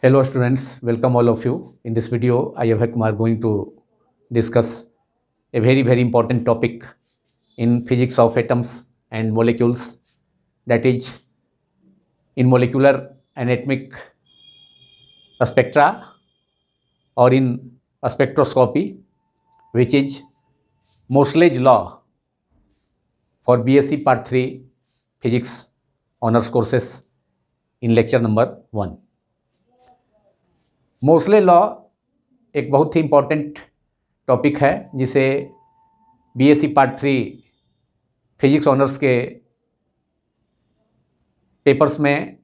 Hello students, welcome all of you. In this video, I Abhay Kumar going to discuss a very important topic in physics of atoms and molecules, that is in molecular and atomic spectra or in spectroscopy, which is Moseley's law for BSc Part 3 Physics Honors Courses in lecture number 1. Mosle law एक बहुत ही important topic है जिसे BSc part 3 physics honours के papers में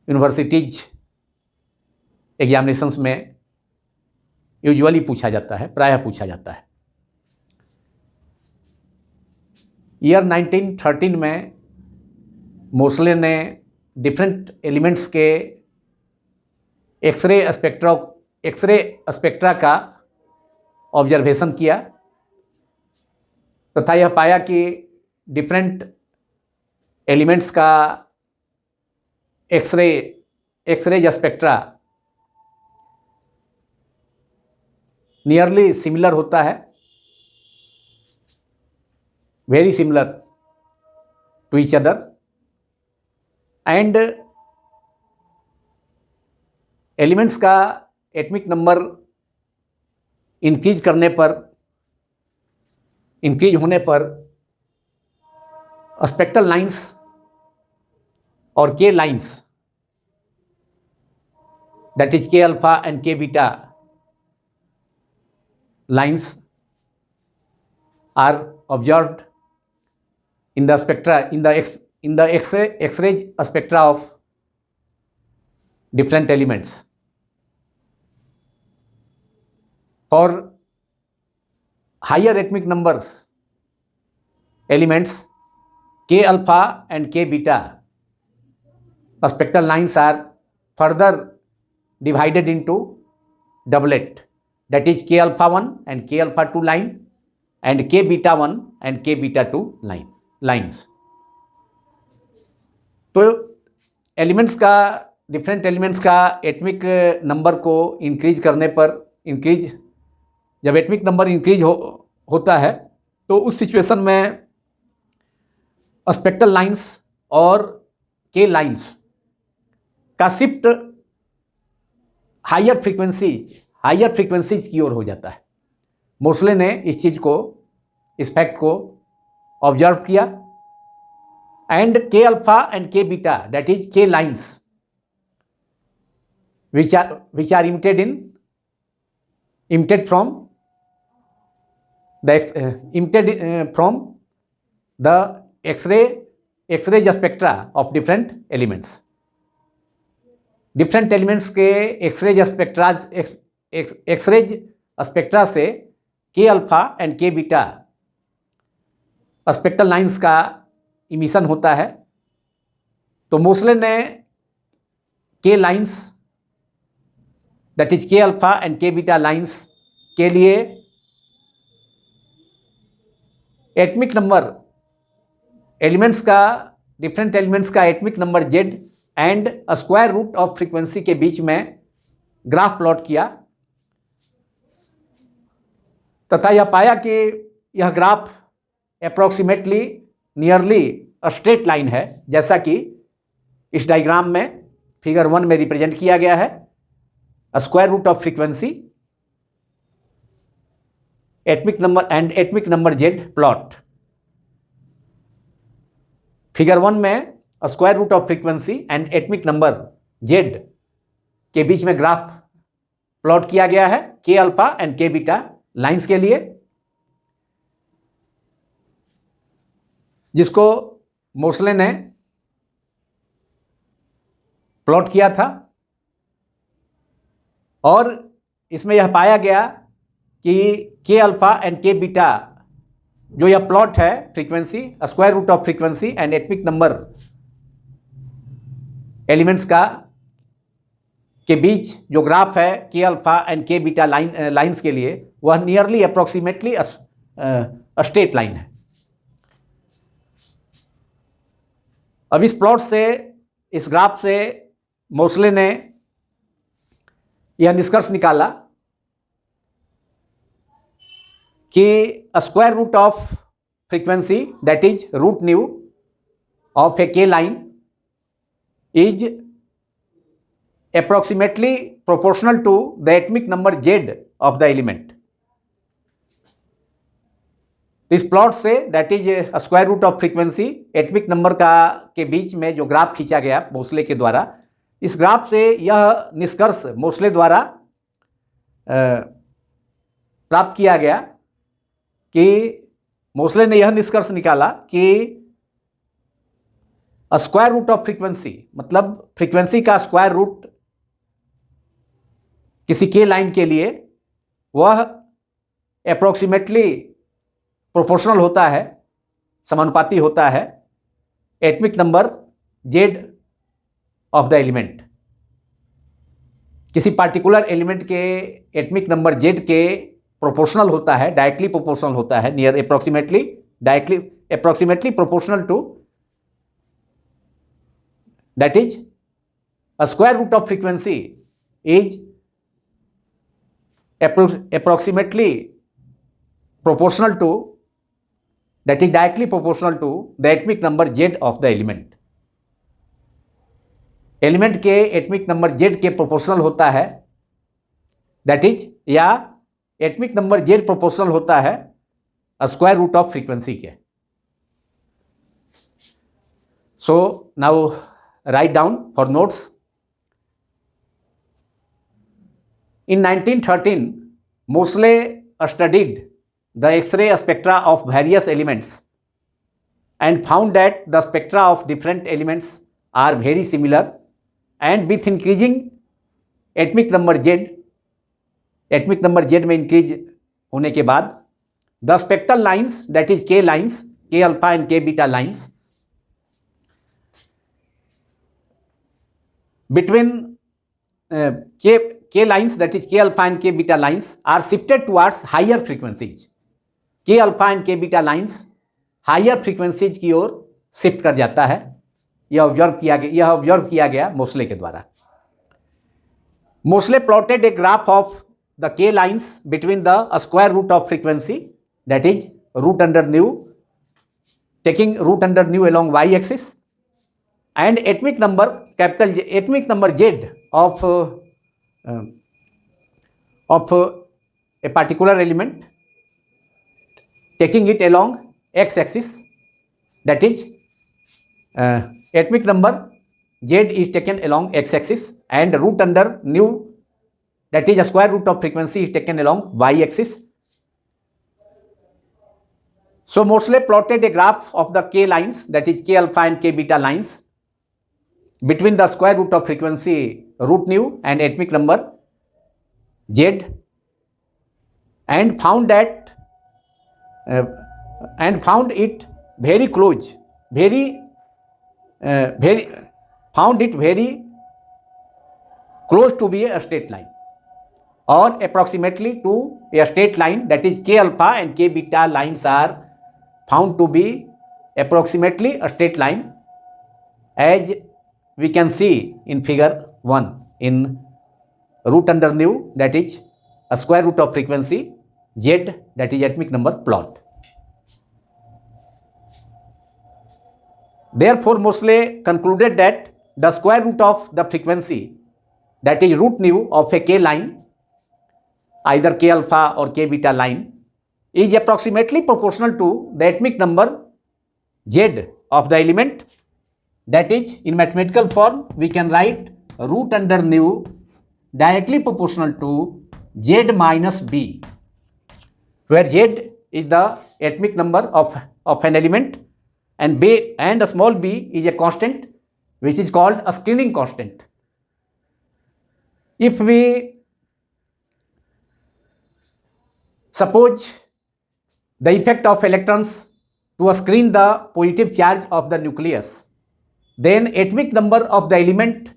universities examinations में usually पूछा जाता है, प्रायः पूछा जाता है। ईयर 1913 में मोसले ने डिफरेंट एलिमेंट्स के एक्सरे स्पेक्ट्रा का ऑब्जर्वेशन किया तथा यह पाया कि डिफरेंट एलिमेंट्स का एक्सरे स्पेक्ट्रा नियरली सिमिलर होता है, very similar to each other, and elements का एटमिक नंबर इंक्रीज होने पर स्पेक्ट्रल लाइंस और K lines, that is k alpha and k beta lines are observed in the spectra in the X-ray spectra of different elements. For higher atomic numbers elements k alpha and k beta, spectral lines are further divided into doublet, that is k alpha 1 and k alpha 2 line and k beta 1 and k beta 2 lines. तो different elements का atomic number को increase करने पर जब atomic number increase होता है तो उस सिचुएशन में स्पेक्ट्रल लाइंस और के लाइंस का शिफ्ट हायर फ्रीक्वेंसीज की ओर हो जाता है। मोसले ने इस फैक्ट को ऑब्जर्व किया एंड के alpha and K beta, that is के lines which are emitted from the X-ray spectra of different elements. Different elements के एक्सरे स्पेक्ट्रा से K alpha and K beta spectral lines का emission होता है। तो Moseley ने K lines, that is K alpha and K beta lines के लिए atomic number different elements का atomic number Z and square root of frequency के बीच में ग्राफ प्लॉट किया तथा यह पाया कि यह graph approximately nearly straight line है, जैसा कि इस डायग्राम में फिगर 1 में रिप्रेजेंट किया गया है। Square root of frequency, atomic number Z plot. Figure 1 में square root of frequency and atomic number Z के बीच में ग्राफ प्लॉट किया गया है K alpha and K beta lines के लिए, जिसको मोसले ने प्लॉट किया था। और इसमें यह पाया गया कि के अल्फा एंड के बीटा जो यह प्लॉट है, frequency, square root of frequency and atomic number elements के बीच जो ग्राफ है K alpha and K beta lines के लिए, वह नियरली अप्रॉक्सीमेटली स्ट्रेट लाइन है। अब इस ग्राफ से मोसले ने यह निष्कर्ष निकाला कि square root of frequency that is root nu of a K line is approximately proportional to the atomic number Z of the element. इस प्लॉट से that is square root of frequency atomic number का के बीच में जो graph खींचा गया Moseley के द्वारा, इस ग्राफ से यह निष्कर्ष मोसले द्वारा प्राप्त किया गया कि मोसले ने यह निष्कर्ष निकाला कि स्क्वायर रूट ऑफ फ्रीक्वेंसी मतलब फ्रीक्वेंसी का स्क्वायर रूट किसी के लाइन के लिए वह अप्रोक्सीमेटली प्रोपोर्शनल होता है, समानुपाती होता है atomic number Z of the element. किसी पार्टिकुलर एलिमेंट के एटमिक नंबर जेड के प्रोपोर्शनल होता है, डायरेक्टली प्रोपोर्शनल होता है, near approximately proportional to that is square root of frequency is approximately proportional to that is directly proportional to the atomic number Z of the element। Element के atomic number Z के proportional होता है that is, या atomic number Z proportional होता है square root of frequency के। So now write down for notes. In 1913, Moseley studied the X-ray spectra of various elements and found that the spectra of different elements are very similar, and with increasing atomic number Z, atomic number Z में increase होने के बाद the spectral lines that is K lines, K alpha and K beta lines between K lines that is K alpha and K beta lines are shifted towards higher frequencies। K alpha and K beta lines higher frequencies की ओर shift कर जाता है। यह observe किया गया Moseley के द्वारा। Moseley plotted a graph of the K lines between the square root of frequency that is root under nu, taking root under nu along y axis, and atomic number capital J, atomic number Z of a particular element, taking it along x axis, that is atomic number Z is taken along x axis and root under nu that is a square root of frequency is taken along y axis. So Moseley plotted a graph of the K lines that is K alpha and K beta lines between the square root of frequency root nu and atomic number Z, and found that found it very close, found it very close to be a straight line, or approximately to a straight line, that is K alpha and K beta lines are found to be approximately a straight line, as we can see in figure 1 in root under nu that is a square root of frequency Z that is atomic number plot. Therefore Moseley concluded that the square root of the frequency that is root nu of a K line, either K alpha or K beta line, is approximately proportional to the atomic number Z of the element. That is, in mathematical form we can write root under nu directly proportional to Z minus B, where Z is the atomic number of an element and a small b is a constant which is called a screening constant. If we suppose the effect of electrons to screen the positive charge of the nucleus, then atomic number of the element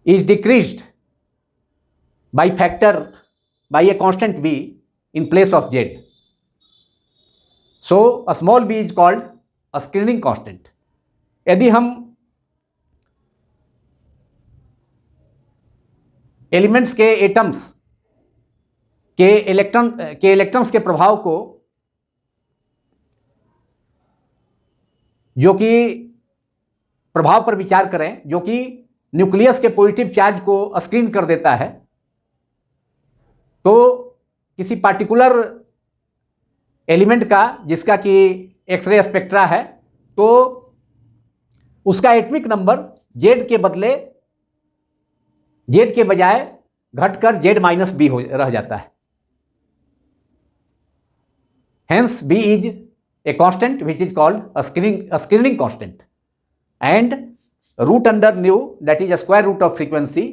is decreased by a constant b in place of Z. So a small b is called a screening constant. यदि हम elements के atoms के electrons के प्रभाव को, जो कि प्रभाव पर विचार करें, जो कि न्यूक्लियस के पॉजिटिव चार्ज को स्क्रीन कर देता है, तो किसी पार्टिकुलर एलिमेंट का जिसका कि एक्सरे स्पेक्ट्रा है, तो उसका एटॉमिक नंबर जेड के बदले, जेड के बजाय घटकर जेड माइनस बी रह जाता है। Hence B is a constant which is called screening constant, and root under nu, that is a square root of frequency,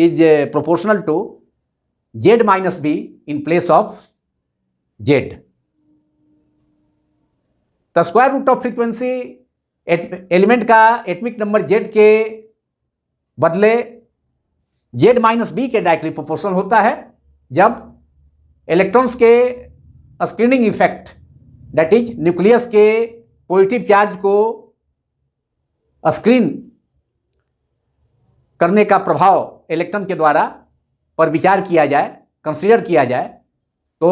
is proportional to z minus b in place of z. The square root of frequency element का atomic number z के बदले z minus B के directly proportional होता है जब electrons के screening effect, that is nucleus के positive charge को स्क्रीन करने का प्रभाव इलेक्ट्रॉन के द्वारा पर विचार किया जाए, कंसीडर किया जाए, तो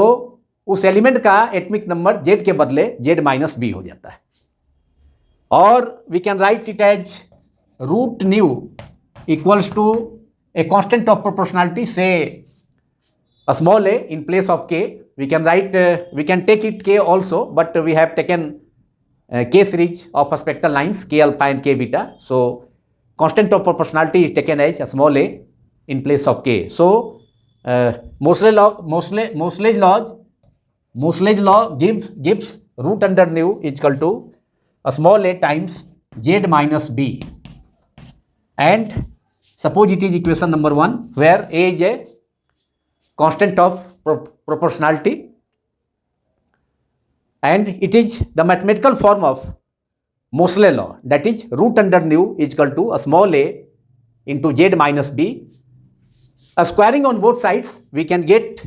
उस एलिमेंट का एटॉमिक नंबर z के बदले z माइनस बी हो जाता है। और we can write it as root nu equals to a constant of proportionality, से small a in place of k. We can write, we can take it k also, but we have taken k series of spectral lines, k alpha and k beta. So constant of proportionality is taken as a small a in place of k. So Moseley's law gives root under nu is equal to a small a times z minus b, and suppose it is equation number 1 where a is a constant of proportionality, and it is the mathematical form of Moseley law, that is root under nu is equal to a small a into z minus b. A squaring on both sides, we can get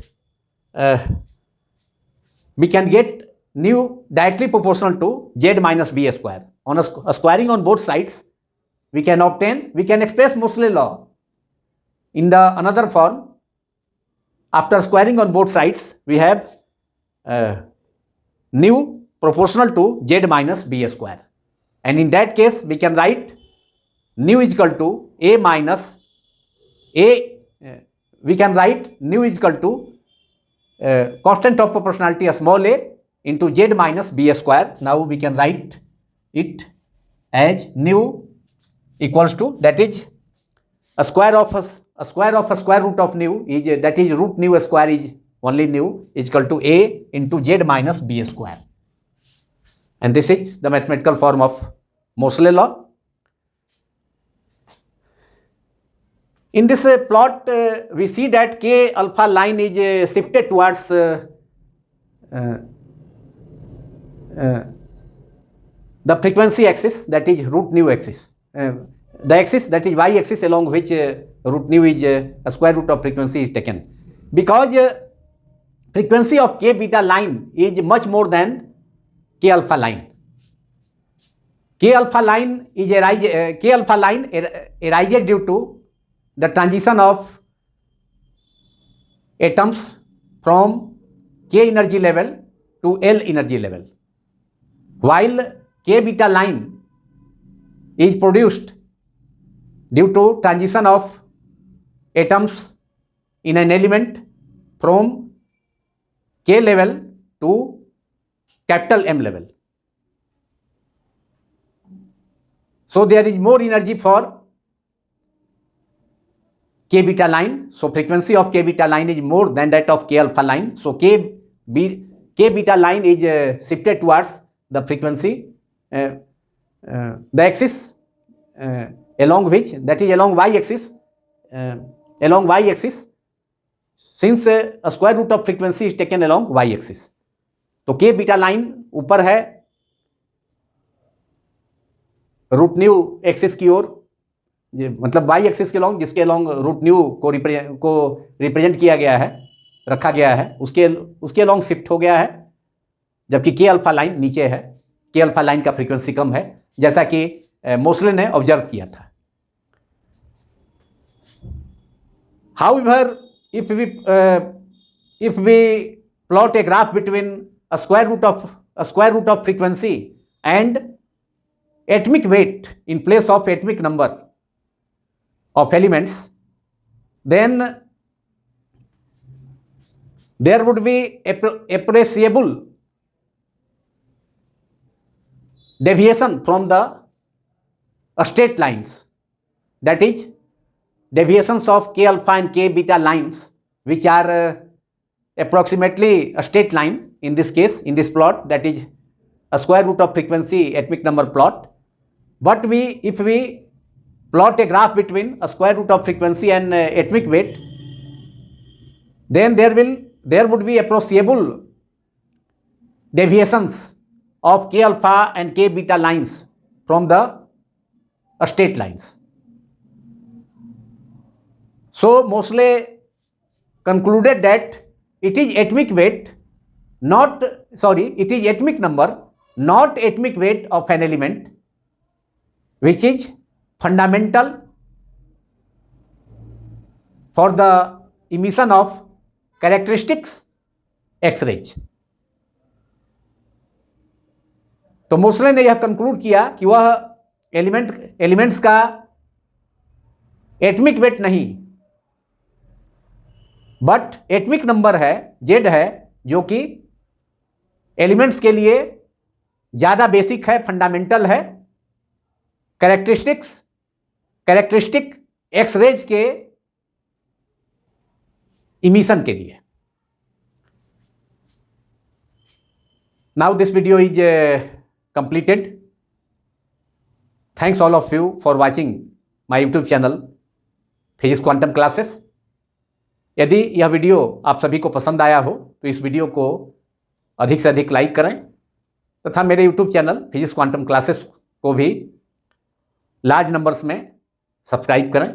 nu directly proportional to z minus b square. On a squaring on both sides, we can express Moseley law in the another form. After squaring on both sides, we have nu proportional to z minus b square, and in that case we can write nu is equal to a minus a, we can write nu is equal to constant of proportionality a small a into z minus b square. Now we can write it as nu equals to, that is a square of a square root of nu is, that is root nu square is only nu, is equal to a into z minus b square, and this is the mathematical form of Moseley law. In this plot, we see that k alpha line is shifted towards the frequency axis, that is root nu axis. The axis, that is y axis, along which root nu is a square root of frequency is taken, because frequency of k beta line is much more than k alpha line. K alpha line arises due to the transition of atoms from k energy level to L energy level, while k beta line is produced due to transition of atoms in an element from k level to capital M level. So there is more energy for k beta line. So frequency of k beta line is more than that of k alpha line. So k beta line is shifted towards the frequency, the axis along which, that is along y axis, since a square root of frequency is taken along y axis. तो k beta line ऊपर है root new axis की ओर, मतलब y axis के long, जिसके long route new को represent किया गया है, रखा गया है, उसके लॉन्ग शिफ्ट हो गया है, जबकि k अल्फा लाइन नीचे है। k अल्फा लाइन का फ्रीक्वेंसी कम है, जैसा कि मोसले ने ऑब्जर्व किया था। However, if we plot a graph between a square root of frequency and atomic weight in place of atomic number of elements, then there would be appreciable deviation from the straight lines, that is deviations of k alpha and k beta lines, which are approximately a straight line in this case, in this plot, that is a square root of frequency atomic number plot. But if we plot a graph between a square root of frequency and atomic weight, then there would be appreciable deviations of k alpha and k beta lines from the straight lines. So Moseley concluded that it is atomic number, not atomic weight of an element, which is fundamental for the emission of characteristics X-rays. तो Moseley ने यह conclude किया कि वह elements का atomic wait नहीं, but atomic number है, Z है, जो कि एलिमेंट्स के लिए ज़्यादा बेसिक है, फंडामेंटल है, कैरेक्टरिस्टिक एक्स-रेज के इमिशन के लिए. Now this video is completed. Thanks all of you for watching my YouTube channel physics quantum classes. यदि यह वीडियो आप सभी को पसंद आया हो तो इस वीडियो को अधिक से अधिक लाइक करें तथा मेरे YouTube channel physics quantum classes को भी लार्ज नंबर्स में सब्सक्राइब करें.